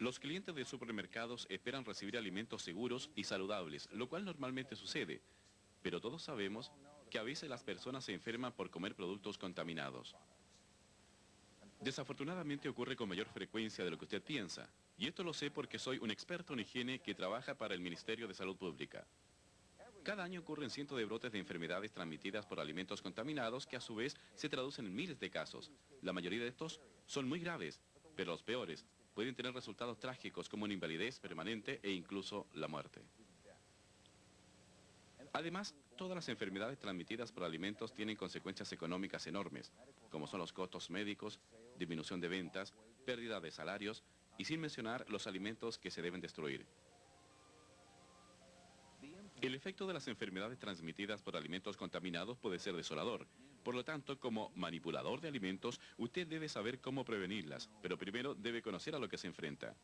Los clientes de supermercados esperan recibir alimentos seguros y saludables, lo cual normalmente sucede, pero todos sabemos que a veces las personas se enferman por comer productos contaminados. Desafortunadamente ocurre con mayor frecuencia de lo que usted piensa, y esto lo sé porque soy un experto en higiene que trabaja para el Ministerio de Salud Pública. Cada año ocurren cientos de brotes de enfermedades transmitidas por alimentos contaminados que a su vez se traducen en miles de casos. La mayoría de estos son muy graves, pero los peores pueden tener resultados trágicos como una invalidez permanente e incluso la muerte. Además, todas las enfermedades transmitidas por alimentos tienen consecuencias económicas enormes, como son los costos médicos, disminución de ventas, pérdida de salarios y sin mencionar los alimentos que se deben destruir. El efecto de las enfermedades transmitidas por alimentos contaminados puede ser desolador. Por lo tanto, como manipulador de alimentos, usted debe saber cómo prevenirlas, pero primero debe conocer a lo que se enfrenta.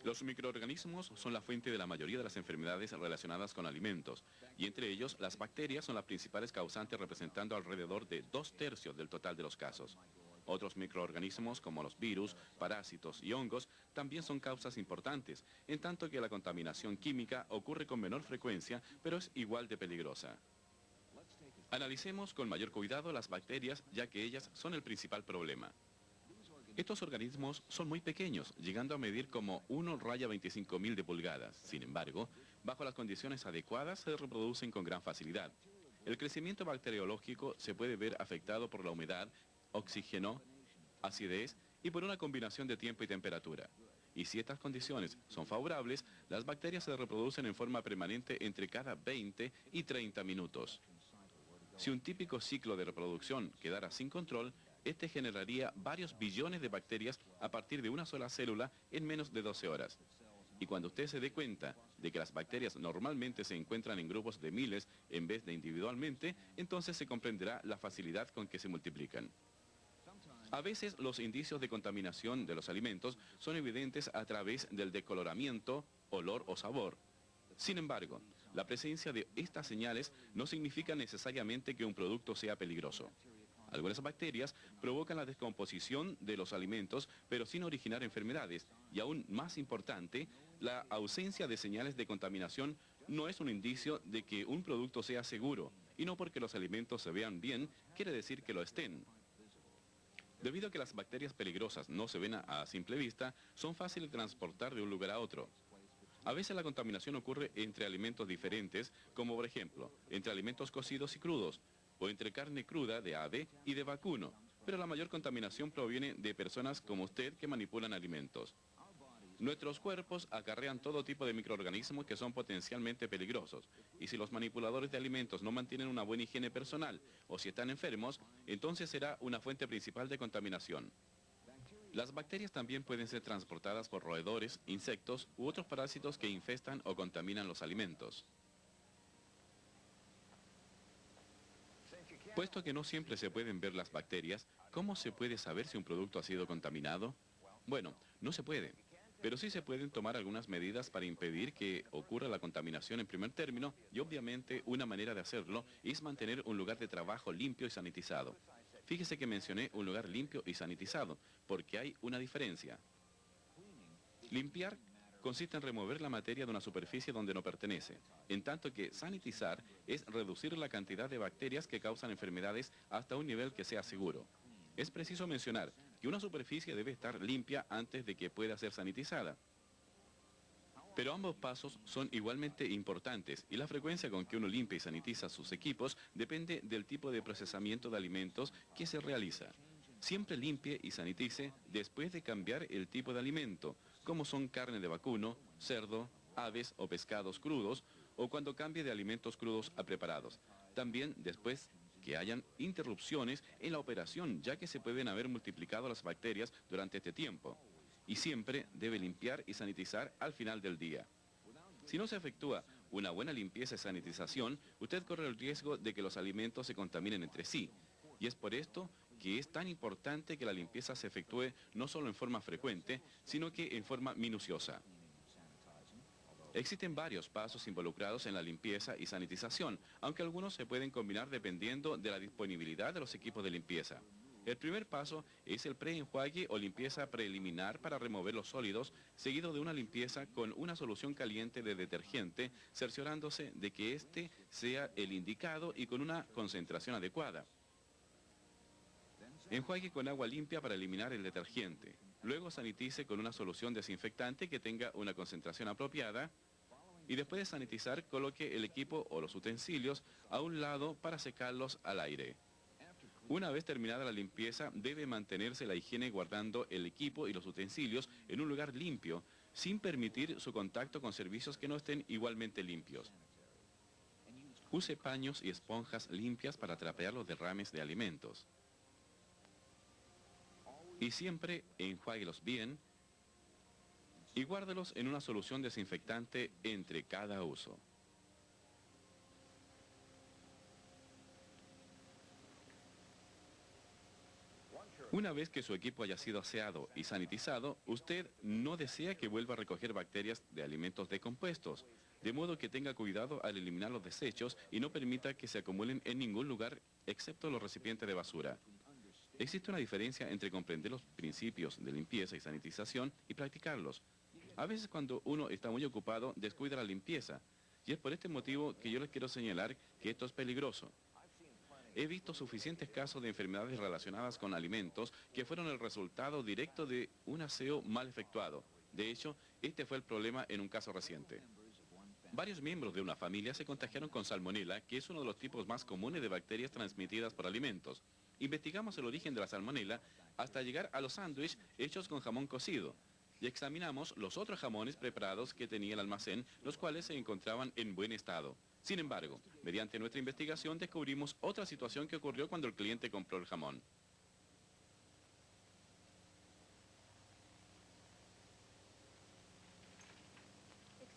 Los microorganismos son la fuente de la mayoría de las enfermedades relacionadas con alimentos, y entre ellos las bacterias son las principales causantes representando alrededor de 2/3 del total de los casos. Otros microorganismos como los virus, parásitos y hongos también son causas importantes, en tanto que la contaminación química ocurre con menor frecuencia, pero es igual de peligrosa. Analicemos con mayor cuidado las bacterias, ya que ellas son el principal problema. Estos organismos son muy pequeños, llegando a medir como 1/25.000 de pulgadas. Sin embargo, bajo las condiciones adecuadas se reproducen con gran facilidad. El crecimiento bacteriológico se puede ver afectado por la humedad, oxígeno, acidez y por una combinación de tiempo y temperatura. Y si estas condiciones son favorables, las bacterias se reproducen en forma permanente entre cada 20 y 30 minutos. Si un típico ciclo de reproducción quedara sin control, este generaría varios billones de bacterias a partir de una sola célula en menos de 12 horas. Y cuando usted se dé cuenta de que las bacterias normalmente se encuentran en grupos de miles en vez de individualmente, entonces se comprenderá la facilidad con que se multiplican. A veces los indicios de contaminación de los alimentos son evidentes a través del decoloramiento, olor o sabor. Sin embargo, la presencia de estas señales no significa necesariamente que un producto sea peligroso. Algunas bacterias provocan la descomposición de los alimentos, pero sin originar enfermedades. Y aún más importante, la ausencia de señales de contaminación no es un indicio de que un producto sea seguro, y no porque los alimentos se vean bien, quiere decir que lo estén. Debido a que las bacterias peligrosas no se ven a simple vista, son fáciles de transportar de un lugar a otro. A veces la contaminación ocurre entre alimentos diferentes, como por ejemplo, entre alimentos cocidos y crudos, o entre carne cruda de ave y de vacuno, pero la mayor contaminación proviene de personas como usted que manipulan alimentos. Nuestros cuerpos acarrean todo tipo de microorganismos que son potencialmente peligrosos, y si los manipuladores de alimentos no mantienen una buena higiene personal o si están enfermos, entonces será una fuente principal de contaminación. Las bacterias también pueden ser transportadas por roedores, insectos u otros parásitos que infestan o contaminan los alimentos. Puesto que no siempre se pueden ver las bacterias, ¿cómo se puede saber si un producto ha sido contaminado? Bueno, no se puede, pero sí se pueden tomar algunas medidas para impedir que ocurra la contaminación en primer término, y obviamente una manera de hacerlo es mantener un lugar de trabajo limpio y sanitizado. Fíjese que mencioné un lugar limpio y sanitizado, porque hay una diferencia. Limpiar consiste en remover la materia de una superficie donde no pertenece, en tanto que sanitizar es reducir la cantidad de bacterias que causan enfermedades hasta un nivel que sea seguro. Es preciso mencionar que una superficie debe estar limpia antes de que pueda ser sanitizada. Pero ambos pasos son igualmente importantes y la frecuencia con que uno limpia y sanitiza sus equipos depende del tipo de procesamiento de alimentos que se realiza. Siempre limpie y sanitice después de cambiar el tipo de alimento, como son carne de vacuno, cerdo, aves o pescados crudos, o cuando cambie de alimentos crudos a preparados. También después que hayan interrupciones en la operación, ya que se pueden haber multiplicado las bacterias durante este tiempo. Y siempre debe limpiar y sanitizar al final del día. Si no se efectúa una buena limpieza y sanitización, usted corre el riesgo de que los alimentos se contaminen entre sí. Y es por esto que es tan importante que la limpieza se efectúe no solo en forma frecuente, sino que en forma minuciosa. Existen varios pasos involucrados en la limpieza y sanitización, aunque algunos se pueden combinar dependiendo de la disponibilidad de los equipos de limpieza. El primer paso es el preenjuague o limpieza preliminar para remover los sólidos, seguido de una limpieza con una solución caliente de detergente, cerciorándose de que éste sea el indicado y con una concentración adecuada. Enjuague con agua limpia para eliminar el detergente. Luego sanitice con una solución desinfectante que tenga una concentración apropiada. Y después de sanitizar, coloque el equipo o los utensilios a un lado para secarlos al aire. Una vez terminada la limpieza, debe mantenerse la higiene guardando el equipo y los utensilios en un lugar limpio, sin permitir su contacto con servicios que no estén igualmente limpios. Use paños y esponjas limpias para trapear los derrames de alimentos. Y siempre enjuáguelos bien y guárdelos en una solución desinfectante entre cada uso. Una vez que su equipo haya sido aseado y sanitizado, usted no desea que vuelva a recoger bacterias de alimentos decompuestos, de modo que tenga cuidado al eliminar los desechos y no permita que se acumulen en ningún lugar excepto los recipientes de basura. Existe una diferencia entre comprender los principios de limpieza y sanitización y practicarlos. A veces cuando uno está muy ocupado, descuida la limpieza, y es por este motivo que yo les quiero señalar que esto es peligroso. He visto suficientes casos de enfermedades relacionadas con alimentos que fueron el resultado directo de un aseo mal efectuado. De hecho, este fue el problema en un caso reciente. Varios miembros de una familia se contagiaron con salmonela, que es uno de los tipos más comunes de bacterias transmitidas por alimentos. Investigamos el origen de la salmonela hasta llegar a los sándwiches hechos con jamón cocido. Y examinamos los otros jamones preparados que tenía el almacén, los cuales se encontraban en buen estado. Sin embargo, mediante nuestra investigación descubrimos otra situación que ocurrió cuando el cliente compró el jamón.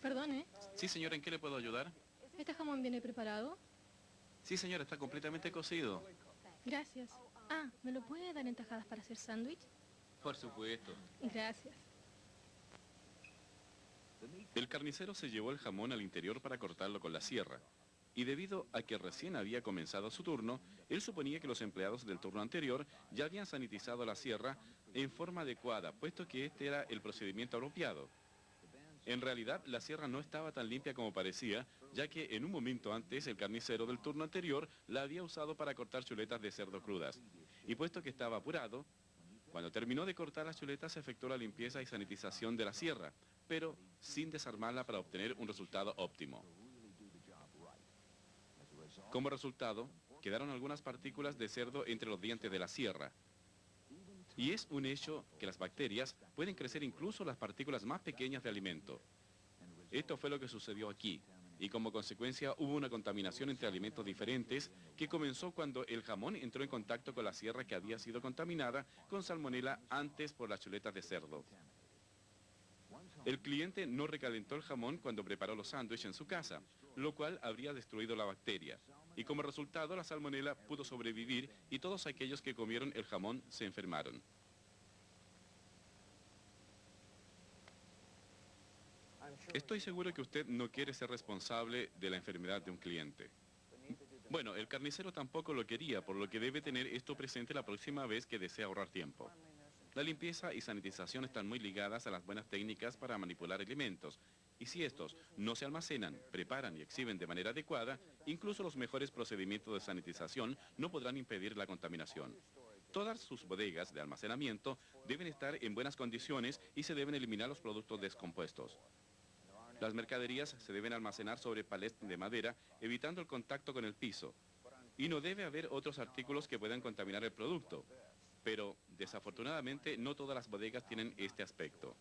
Perdone, Sí, señora, ¿en qué le puedo ayudar? ¿este jamón viene preparado? Sí, señora, está completamente cocido. Gracias. Ah, ¿me lo puede dar en tajadas para hacer sándwich? Por supuesto. Gracias. El carnicero se llevó el jamón al interior para cortarlo con la sierra. Y debido a que recién había comenzado su turno, él suponía que los empleados del turno anterior ya habían sanitizado la sierra en forma adecuada, puesto que este era el procedimiento apropiado. En realidad, la sierra no estaba tan limpia como parecía, ya que en un momento antes el carnicero del turno anterior la había usado para cortar chuletas de cerdo crudas. Y puesto que estaba apurado, cuando terminó de cortar las chuletas se efectuó la limpieza y sanitización de la sierra, pero sin desarmarla para obtener un resultado óptimo. Como resultado, quedaron algunas partículas de cerdo entre los dientes de la sierra. Y es un hecho que las bacterias pueden crecer incluso las partículas más pequeñas de alimento. Esto fue lo que sucedió aquí, y como consecuencia hubo una contaminación entre alimentos diferentes que comenzó cuando el jamón entró en contacto con la sierra que había sido contaminada con salmonela antes por las chuletas de cerdo. El cliente no recalentó el jamón cuando preparó los sándwiches en su casa, lo cual habría destruido la bacteria. Y como resultado, la salmonela pudo sobrevivir y todos aquellos que comieron el jamón se enfermaron. Estoy seguro que usted no quiere ser responsable de la enfermedad de un cliente. Bueno, el carnicero tampoco lo quería, por lo que debe tener esto presente la próxima vez que desee ahorrar tiempo. La limpieza y sanitización están muy ligadas a las buenas técnicas para manipular alimentos, y si estos no se almacenan, preparan y exhiben de manera adecuada, incluso los mejores procedimientos de sanitización no podrán impedir la contaminación. Todas sus bodegas de almacenamiento deben estar en buenas condiciones y se deben eliminar los productos descompuestos. Las mercaderías se deben almacenar sobre palets de madera, evitando el contacto con el piso. Y no debe haber otros artículos que puedan contaminar el producto. Pero, desafortunadamente, no todas las bodegas tienen este aspecto.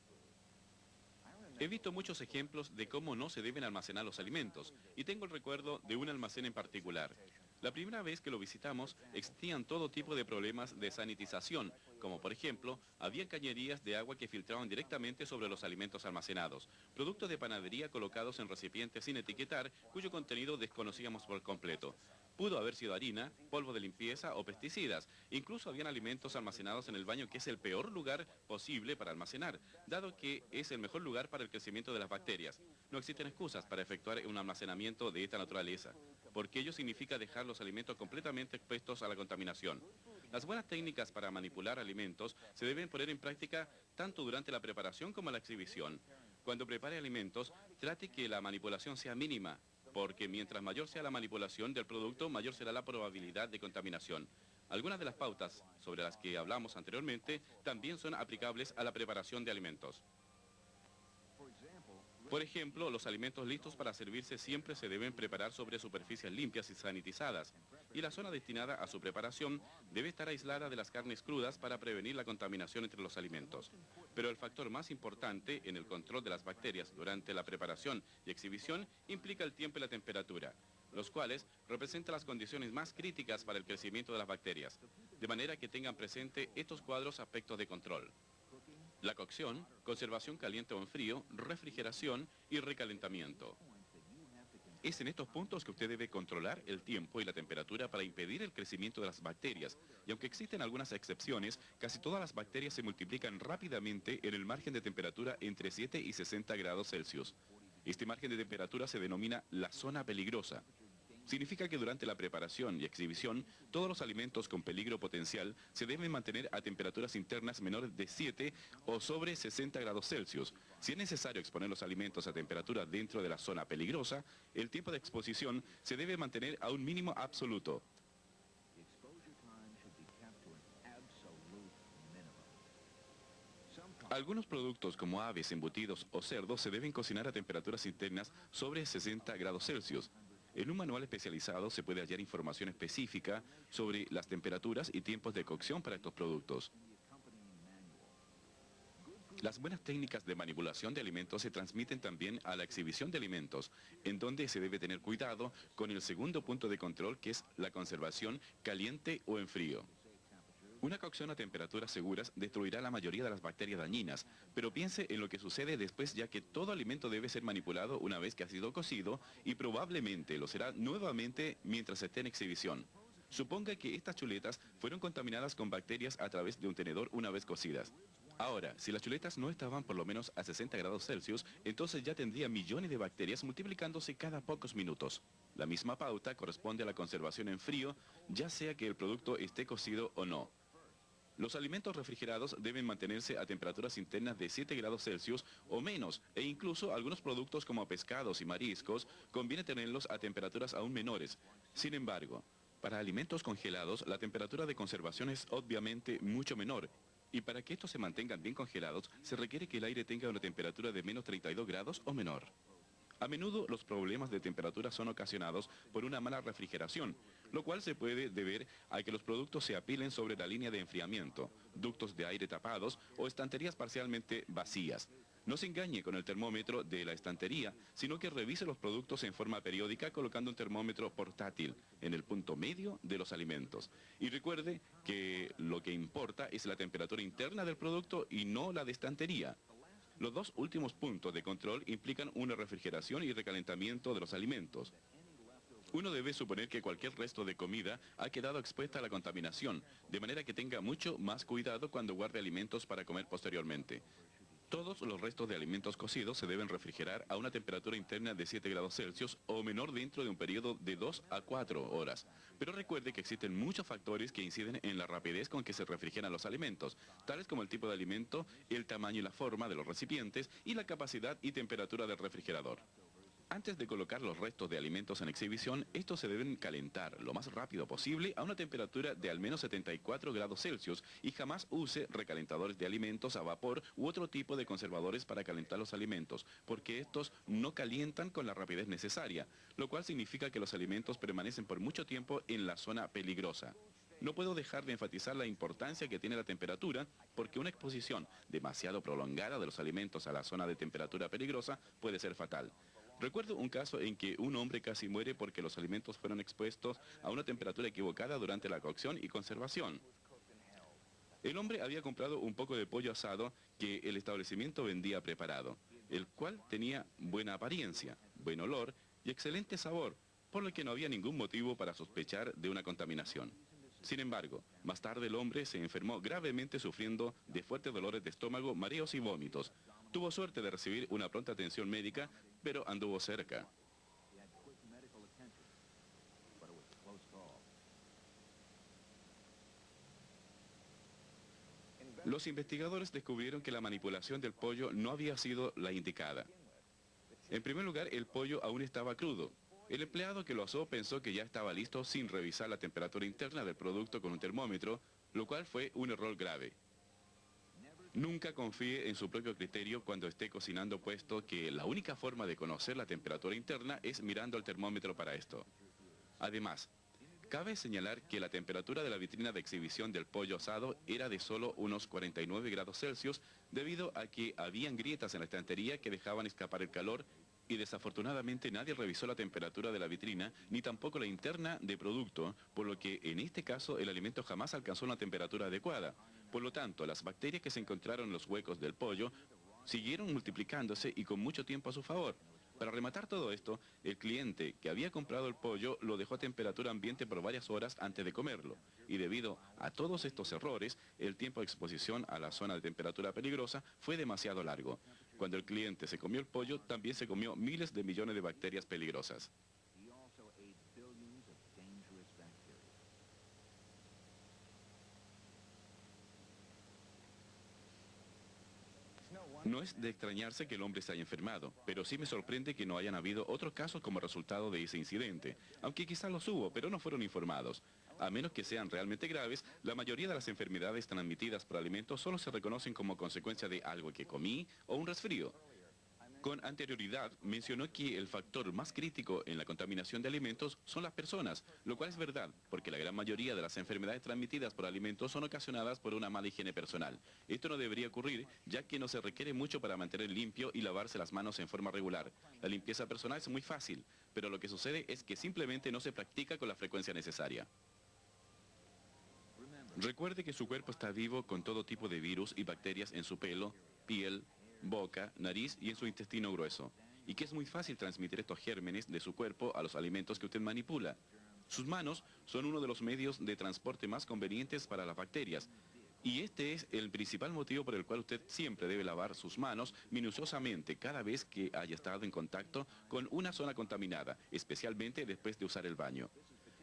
He visto muchos ejemplos de cómo no se deben almacenar los alimentos, y tengo el recuerdo de un almacén en particular. La primera vez que lo visitamos, existían todo tipo de problemas de sanitización, como por ejemplo, había cañerías de agua que filtraban directamente sobre los alimentos almacenados, productos de panadería colocados en recipientes sin etiquetar, cuyo contenido desconocíamos por completo. Pudo haber sido harina, polvo de limpieza o pesticidas. Incluso habían alimentos almacenados en el baño, que es el peor lugar posible para almacenar, dado que es el mejor lugar para el crecimiento de las bacterias. No existen excusas para efectuar un almacenamiento de esta naturaleza, porque ello significa dejar los alimentos completamente expuestos a la contaminación. Las buenas técnicas para manipular alimentos se deben poner en práctica tanto durante la preparación como la exhibición. Cuando prepare alimentos, trate que la manipulación sea mínima, porque mientras mayor sea la manipulación del producto, mayor será la probabilidad de contaminación. Algunas de las pautas sobre las que hablamos anteriormente también son aplicables a la preparación de alimentos. Por ejemplo, los alimentos listos para servirse siempre se deben preparar sobre superficies limpias y sanitizadas, y la zona destinada a su preparación debe estar aislada de las carnes crudas para prevenir la contaminación entre los alimentos. Pero el factor más importante en el control de las bacterias durante la preparación y exhibición implica el tiempo y la temperatura, los cuales representan las condiciones más críticas para el crecimiento de las bacterias, de manera que tengan presente estos cuadros aspectos de control: la cocción, conservación caliente o en frío, refrigeración y recalentamiento. Es en estos puntos que usted debe controlar el tiempo y la temperatura para impedir el crecimiento de las bacterias. Y aunque existen algunas excepciones, casi todas las bacterias se multiplican rápidamente en el margen de temperatura entre 7 y 60 grados Celsius. Este margen de temperatura se denomina la zona peligrosa. Significa que durante la preparación y exhibición, todos los alimentos con peligro potencial se deben mantener a temperaturas internas menores de 7 o sobre 60 grados Celsius. Si es necesario exponer los alimentos a temperatura dentro de la zona peligrosa, el tiempo de exposición se debe mantener a un mínimo absoluto. Algunos productos como aves, embutidos o cerdos se deben cocinar a temperaturas internas sobre 60 grados Celsius. En un manual especializado se puede hallar información específica sobre las temperaturas y tiempos de cocción para estos productos. Las buenas técnicas de manipulación de alimentos se transmiten también a la exhibición de alimentos, en donde se debe tener cuidado con el segundo punto de control, que es la conservación caliente o en frío. Una cocción a temperaturas seguras destruirá la mayoría de las bacterias dañinas, pero piense en lo que sucede después, ya que todo alimento debe ser manipulado una vez que ha sido cocido y probablemente lo será nuevamente mientras esté en exhibición. Suponga que estas chuletas fueron contaminadas con bacterias a través de un tenedor una vez cocidas. Ahora, si las chuletas no estaban por lo menos a 60 grados Celsius, entonces ya tendría millones de bacterias multiplicándose cada pocos minutos. La misma pauta corresponde a la conservación en frío, ya sea que el producto esté cocido o no. Los alimentos refrigerados deben mantenerse a temperaturas internas de 7 grados Celsius o menos, e incluso algunos productos como pescados y mariscos conviene tenerlos a temperaturas aún menores. Sin embargo, para alimentos congelados, la temperatura de conservación es obviamente mucho menor, y para que estos se mantengan bien congelados, se requiere que el aire tenga una temperatura de menos 32 grados o menor. A menudo los problemas de temperatura son ocasionados por una mala refrigeración, lo cual se puede deber a que los productos se apilen sobre la línea de enfriamiento, ductos de aire tapados o estanterías parcialmente vacías. No se engañe con el termómetro de la estantería, sino que revise los productos en forma periódica colocando un termómetro portátil en el punto medio de los alimentos. Y recuerde que lo que importa es la temperatura interna del producto y no la de estantería. Los dos últimos puntos de control implican una refrigeración y recalentamiento de los alimentos. Uno debe suponer que cualquier resto de comida ha quedado expuesta a la contaminación, de manera que tenga mucho más cuidado cuando guarde alimentos para comer posteriormente. Todos los restos de alimentos cocidos se deben refrigerar a una temperatura interna de 7 grados Celsius o menor dentro de un periodo de 2 a 4 horas. Pero recuerde que existen muchos factores que inciden en la rapidez con que se refrigeran los alimentos, tales como el tipo de alimento, el tamaño y la forma de los recipientes y la capacidad y temperatura del refrigerador. Antes de colocar los restos de alimentos en exhibición, estos se deben calentar lo más rápido posible a una temperatura de al menos 74 grados Celsius y jamás use recalentadores de alimentos a vapor u otro tipo de conservadores para calentar los alimentos, porque estos no calientan con la rapidez necesaria, lo cual significa que los alimentos permanecen por mucho tiempo en la zona peligrosa. No puedo dejar de enfatizar la importancia que tiene la temperatura, porque una exposición demasiado prolongada de los alimentos a la zona de temperatura peligrosa puede ser fatal. Recuerdo un caso en que un hombre casi muere porque los alimentos fueron expuestos a una temperatura equivocada durante la cocción y conservación. El hombre había comprado un poco de pollo asado que el establecimiento vendía preparado, el cual tenía buena apariencia, buen olor y excelente sabor, por lo que no había ningún motivo para sospechar de una contaminación. Sin embargo, más tarde el hombre se enfermó gravemente sufriendo de fuertes dolores de estómago, mareos y vómitos. Tuvo suerte de recibir una pronta atención médica, pero anduvo cerca. Los investigadores descubrieron que la manipulación del pollo no había sido la indicada. En primer lugar, el pollo aún estaba crudo. El empleado que lo asó pensó que ya estaba listo sin revisar la temperatura interna del producto con un termómetro, lo cual fue un error grave. Nunca confíe en su propio criterio cuando esté cocinando, puesto que la única forma de conocer la temperatura interna es mirando el termómetro para esto. Además, cabe señalar que la temperatura de la vitrina de exhibición del pollo asado era de solo unos 49 grados Celsius, debido a que habían grietas en la estantería que dejaban escapar el calor, y desafortunadamente nadie revisó la temperatura de la vitrina, ni tampoco la interna de producto, por lo que en este caso el alimento jamás alcanzó una temperatura adecuada. Por lo tanto, las bacterias que se encontraron en los huecos del pollo siguieron multiplicándose y con mucho tiempo a su favor. Para rematar todo esto, el cliente que había comprado el pollo lo dejó a temperatura ambiente por varias horas antes de comerlo, y debido a todos estos errores, el tiempo de exposición a la zona de temperatura peligrosa fue demasiado largo. Cuando el cliente se comió el pollo, también se comió miles de millones de bacterias peligrosas. No es de extrañarse que el hombre se haya enfermado, pero sí me sorprende que no hayan habido otros casos como resultado de ese incidente, aunque quizás los hubo, pero no fueron informados. A menos que sean realmente graves, la mayoría de las enfermedades transmitidas por alimentos solo se reconocen como consecuencia de algo que comí o un resfrío. Con anterioridad mencionó que el factor más crítico en la contaminación de alimentos son las personas, lo cual es verdad, porque la gran mayoría de las enfermedades transmitidas por alimentos son ocasionadas por una mala higiene personal. Esto no debería ocurrir, ya que no se requiere mucho para mantener limpio y lavarse las manos en forma regular. La limpieza personal es muy fácil, pero lo que sucede es que simplemente no se practica con la frecuencia necesaria. Recuerde que su cuerpo está vivo con todo tipo de virus y bacterias en su pelo, piel, boca, nariz y en su intestino grueso, y que es muy fácil transmitir estos gérmenes de su cuerpo a los alimentos que usted manipula. Sus manos son uno de los medios de transporte más convenientes para las bacterias, y este es el principal motivo por el cual usted siempre debe lavar sus manos minuciosamente cada vez que haya estado en contacto con una zona contaminada, especialmente después de usar el baño.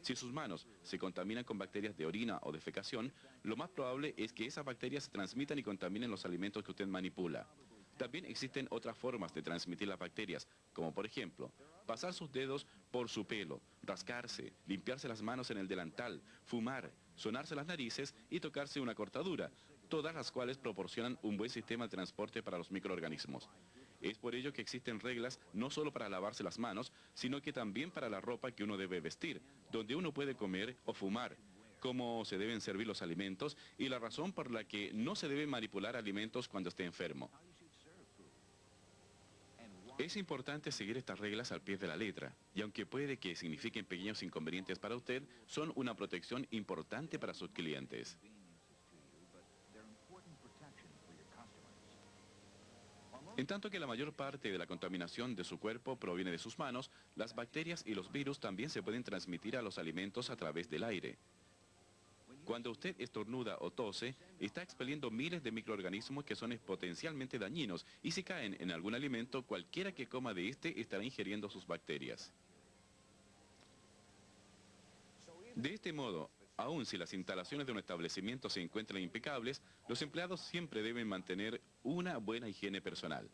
Si sus manos se contaminan con bacterias de orina o defecación, lo más probable es que esas bacterias se transmitan y contaminen los alimentos que usted manipula. También existen otras formas de transmitir las bacterias, como por ejemplo, pasar sus dedos por su pelo, rascarse, limpiarse las manos en el delantal, fumar, sonarse las narices y tocarse una cortadura, todas las cuales proporcionan un buen sistema de transporte para los microorganismos. Es por ello que existen reglas no solo para lavarse las manos, sino que también para la ropa que uno debe vestir, donde uno puede comer o fumar, cómo se deben servir los alimentos y la razón por la que no se deben manipular alimentos cuando esté enfermo. Es importante seguir estas reglas al pie de la letra, y aunque puede que signifiquen pequeños inconvenientes para usted, son una protección importante para sus clientes. En tanto que la mayor parte de la contaminación de su cuerpo proviene de sus manos, las bacterias y los virus también se pueden transmitir a los alimentos a través del aire. Cuando usted estornuda o tose, está expeliendo miles de microorganismos que son potencialmente dañinos, y si caen en algún alimento, cualquiera que coma de este estará ingiriendo sus bacterias. De este modo, aun si las instalaciones de un establecimiento se encuentran impecables, los empleados siempre deben mantener una buena higiene personal.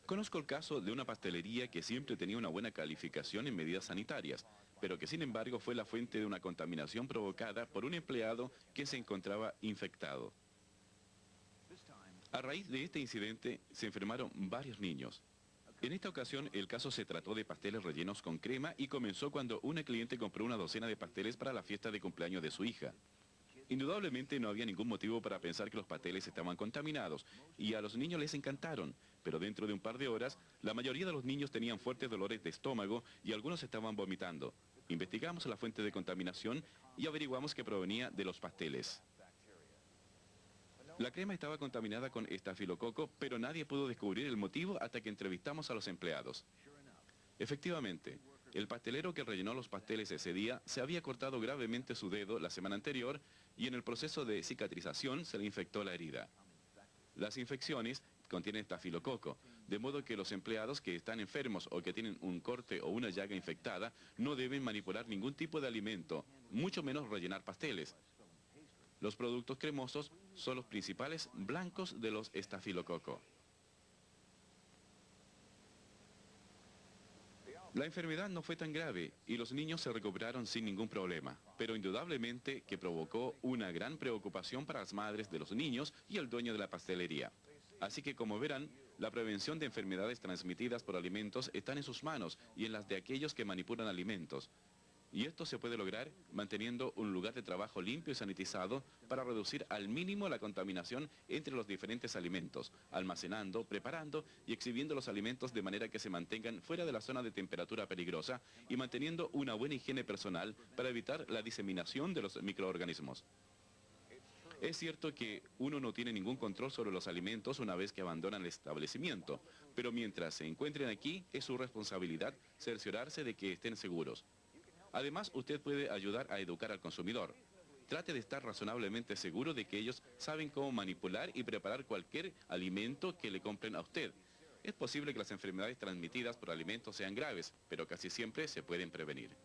Conozco el caso de una pastelería que siempre tenía una buena calificación en medidas sanitarias, pero que sin embargo fue la fuente de una contaminación provocada por un empleado que se encontraba infectado. A raíz de este incidente se enfermaron varios niños. En esta ocasión el caso se trató de pasteles rellenos con crema y comenzó cuando una cliente compró una docena de pasteles para la fiesta de cumpleaños de su hija. Indudablemente no había ningún motivo para pensar que los pasteles estaban contaminados, y a los niños les encantaron, pero dentro de un par de horas, la mayoría de los niños tenían fuertes dolores de estómago y algunos estaban vomitando. Investigamos la fuente de contaminación y averiguamos que provenía de los pasteles. La crema estaba contaminada con estafilococo, pero nadie pudo descubrir el motivo hasta que entrevistamos a los empleados. Efectivamente, el pastelero que rellenó los pasteles ese día se había cortado gravemente su dedo la semana anterior y en el proceso de cicatrización se le infectó la herida. Las infecciones contienen estafilococo, de modo que los empleados que están enfermos o que tienen un corte o una llaga infectada no deben manipular ningún tipo de alimento, mucho menos rellenar pasteles. Los productos cremosos son los principales blancos de los estafilococo. La enfermedad no fue tan grave y los niños se recuperaron sin ningún problema, pero indudablemente que provocó una gran preocupación para las madres de los niños y el dueño de la pastelería. Así que, como verán, la prevención de enfermedades transmitidas por alimentos está en sus manos y en las de aquellos que manipulan alimentos. Y esto se puede lograr manteniendo un lugar de trabajo limpio y sanitizado para reducir al mínimo la contaminación entre los diferentes alimentos, almacenando, preparando y exhibiendo los alimentos de manera que se mantengan fuera de la zona de temperatura peligrosa y manteniendo una buena higiene personal para evitar la diseminación de los microorganismos. Es cierto que uno no tiene ningún control sobre los alimentos una vez que abandonan el establecimiento, pero mientras se encuentren aquí es su responsabilidad cerciorarse de que estén seguros. Además, usted puede ayudar a educar al consumidor. Trate de estar razonablemente seguro de que ellos saben cómo manipular y preparar cualquier alimento que le compren a usted. Es posible que las enfermedades transmitidas por alimentos sean graves, pero casi siempre se pueden prevenir.